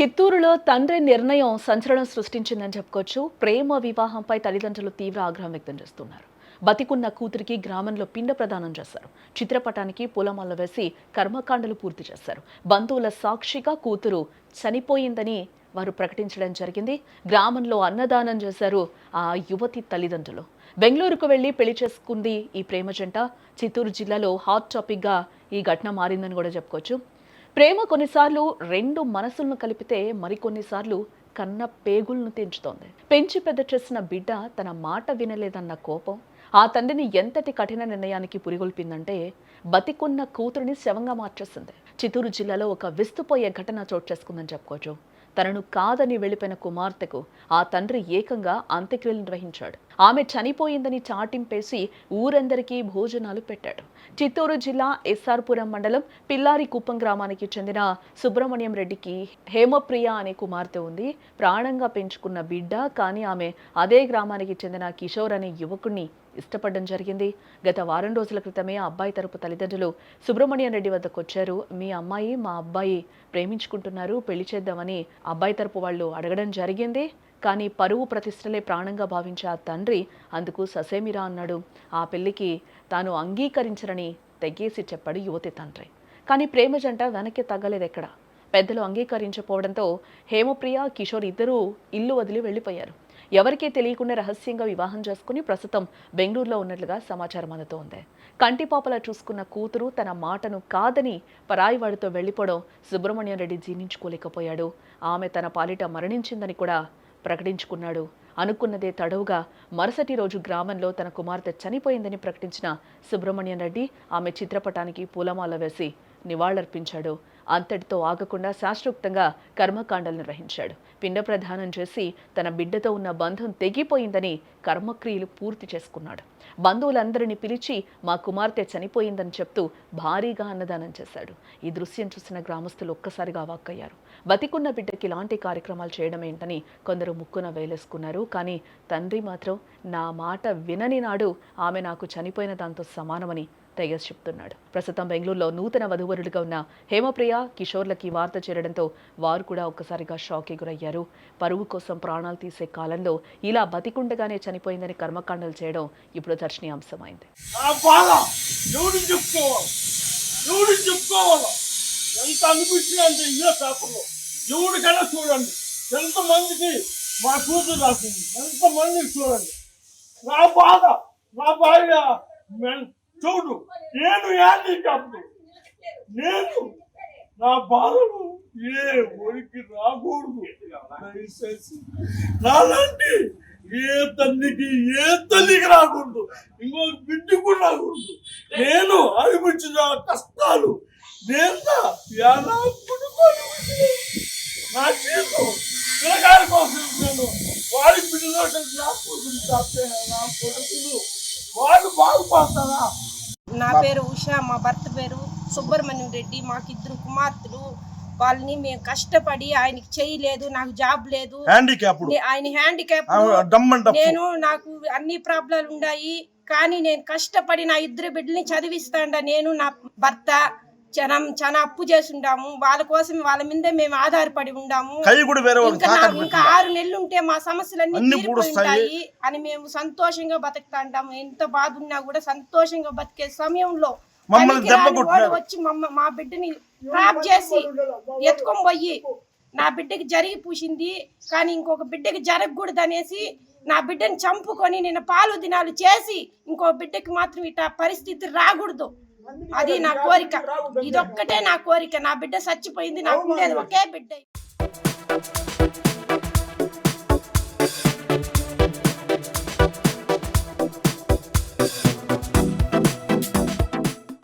చిత్తూరులో తండ్రి నిర్ణయం సంచలనం సృష్టించిందని చెప్పుకోవచ్చు. ప్రేమ వివాహంపై తల్లిదండ్రులు తీవ్ర ఆగ్రహం వ్యక్తం చేస్తున్నారు. బతికున్న కూతురికి గ్రామంలో పిండ ప్రదానం చేశారు. చిత్రపటానికి పూలమాల వేసి కర్మకాండలు పూర్తి చేశారు. బంధువుల సాక్షిగా కూతురు చనిపోయిందని వారు ప్రకటించడం జరిగింది. గ్రామంలో అన్నదానం చేశారు ఆ యువతి తల్లిదండ్రులు. బెంగళూరుకు వెళ్లి పెళ్లి చేసుకుంది ఈ ప్రేమ జంట. చిత్తూరు జిల్లాలో హాట్ టాపిక్గా ఈ ఘటన మారిందని కూడా చెప్పుకోవచ్చు. ప్రేమ కొన్నిసార్లు రెండు మనసులను కలిపితే మరికొన్నిసార్లు కన్న పేగులను తెంచుతోంది. పెంచి పెద్ద చేసిన బిడ్డ తన మాట వినలేదన్న కోపం ఆ తండ్రిని ఎంతటి కఠిన నిర్ణయానికి పురిగొల్పిందంటే బతికున్న కూతురిని శవంగా మార్చేసింది. చిత్తూరు జిల్లాలో ఒక విస్తుపోయే ఘటన చోటు చేసుకుందని చెప్పుకోవచ్చు. తనను కాదని వెళ్లిపోయిన కుమార్తెకు ఆ తండ్రి ఏకంగా అంత్యక్రియలు నిర్వహించాడు. ఆమె చనిపోయిందని చాటింపేసి ఊరందరికీ భోజనాలు పెట్టాడు. చిత్తూరు జిల్లా ఎస్ఆర్పురం మండలం పిల్లారి కుప్పం గ్రామానికి చెందిన సుబ్రహ్మణ్యం రెడ్డికి హేమప్రియ అనే కుమార్తె ఉంది. ప్రాణంగా పెంచుకున్న బిడ్డ, కానీ ఆమె అదే గ్రామానికి చెందిన కిషోర్ అనే యువకుడిని ఇష్టపడడం జరిగింది. గత వారం రోజుల క్రితమే ఆ అబ్బాయి తరపు తల్లిదండ్రులు సుబ్రహ్మణ్యం రెడ్డి వద్దకు వచ్చారు. మీ అమ్మాయి మా అబ్బాయి ప్రేమించుకుంటున్నారు, పెళ్లి చేద్దామని అబ్బాయి తరపు వాళ్ళు అడగడం జరిగింది. కానీ పరువు ప్రతిష్టలే ప్రాణంగా భావించే ఆ తండ్రి అందుకు ససేమిరా అన్నాడు. ఆ పెళ్లికి తాను అంగీకరించరని తెగేసి చెప్పాడు యువతి తండ్రి. కానీ ప్రేమ జంట వెనక్కి తగ్గలేదెక్కడ. పెద్దలు అంగీకరించకపోవడంతో హేమప్రియ, కిషోర్ ఇద్దరూ ఇల్లు వదిలి వెళ్లిపోయారు. ఎవరికీ తెలియకుండా రహస్యంగా వివాహం చేసుకుని ప్రస్తుతం బెంగళూరులో ఉన్నట్లుగా సమాచారం అందుతోంది. కంటిపాపలా చూసుకున్న కూతురు తన మాటను కాదని పరాయి వాడితో వెళ్లిపోవడం సుబ్రహ్మణ్యం రెడ్డి జీర్ణించుకోలేకపోయాడు. ఆమె తన పాలిట మరణించిందని కూడా ప్రకటించుకున్నాడు. అనుకున్నదే తడవుగా మరుసటి రోజు గ్రామంలో తన కుమార్తె చనిపోయిందని ప్రకటించిన సుబ్రహ్మణ్యం రెడ్డి ఆమె చిత్రపటానికి పూలమాల వేసి నివాళులర్పించాడు. అంతటితో ఆగకుండా శాస్త్రోక్తంగా కర్మకాండలు నిర్వహించాడు. పిండ ప్రదానం చేసి తన బిడ్డతో ఉన్న బంధం తెగిపోయిందని కర్మక్రియలు పూర్తి చేసుకున్నాడు. బంధువులందరినీ పిలిచి మా కుమార్తె చనిపోయిందని చెప్తూ భారీగా అన్నదానం చేశాడు. ఈ దృశ్యం చూసిన గ్రామస్తులు ఒక్కసారిగా అవాక్కయ్యారు. బతికున్న బిడ్డకి ఇలాంటి కార్యక్రమాలు చేయడం ఏంటని కొందరు ముక్కున వేలేసుకున్నారు. కానీ తండ్రి మాత్రం నా మాట వినని నాడు ఆమె నాకు చనిపోయిన దాంతో సమానమని తెగేసి చెప్తున్నాడు. ప్రస్తుతం బెంగళూరులో నూతన వధూవరులుగా ఉన్న హేమప్రియ, కిషోర్లకి వార్త చేరడంతో వారు కూడా ఒక్కసారిగా షాక్కి గురయ్యారు. పరువు కోసం ప్రాణాలు తీసే కాలంలో ఇలా బతికుండగానే చనిపోయిందని కర్మకాండలు చేయడం ఇప్పుడు చర్చనీయాంశమైంది. చూడండి ఎంతమందికి మా కూతురు రాసింది, ఎంతమందికి చూడండి నా బాధ, నా భార్య చూడు. నేను హ్యాండిక్యాప్డ్, నేను నా బాధలు ఏ ఒడికి రాకూడదు. దయచేసి నాలాంటి ఏ తల్లికి రాకూడదు, ఇంకో బిడ్డకు రాకూడదు. నేను అనిపించిన కష్టాలు నేను నా జీవితం పిల్లగాల కోసం నేను వారి బిడ్డలో నా కూతురు తప్పే నా కొడుకులు వాళ్ళు బాగుపడతారా. నా పేరు ఉషా, మా భర్త పేరు సుబ్రహ్మణ్యం రెడ్డి. మాకిద్దరు కుమార్తెలు. వాళ్ళని మేము కష్టపడి, ఆయనకి చేయలేదు, నాకు జాబ్ లేదు, ఆయన హ్యాండిక్యాప్, నాకు అన్ని ప్రాబ్లాలు ఉన్నాయి. కానీ నేను కష్టపడి నా ఇద్దరు బిడ్డల్ని చదివిస్తాండా. నేను నా భర్త చాలా అప్పు చేసి ఉండాము. వాళ్ళ కోసం వాళ్ళ మీదే మేము ఆధారపడి ఉండాము. ఇంకా 6 నెలలు ఉంటే మా సమస్యలన్నీ తీరిపోయింటాయి అని మేము సంతోషంగా బతుకుతాంటాము. ఎంత బాధ ఉన్నా కూడా సంతోషంగా బతికే సమయంలో వచ్చి మా బిడ్డని ట్రాప్ చేసి ఎత్తుకొని పోయి నా బిడ్డకి జరిగి పూసింది. కానీ ఇంకొక బిడ్డకి జరగకూడదు అనేసి నా బిడ్డని చంపుకొని నేను పాలు దినాలు చేసి ఇంకో బిడ్డకి మాత్రం ఇట్లా పరిస్థితి రాకూడదు. అది నా కోరిక. ఇదొక్కటే నా కోరిక. నా బిడ్డ చచ్చిపోయింది, నాకు ఉండేది ఒకే బిడ్డ.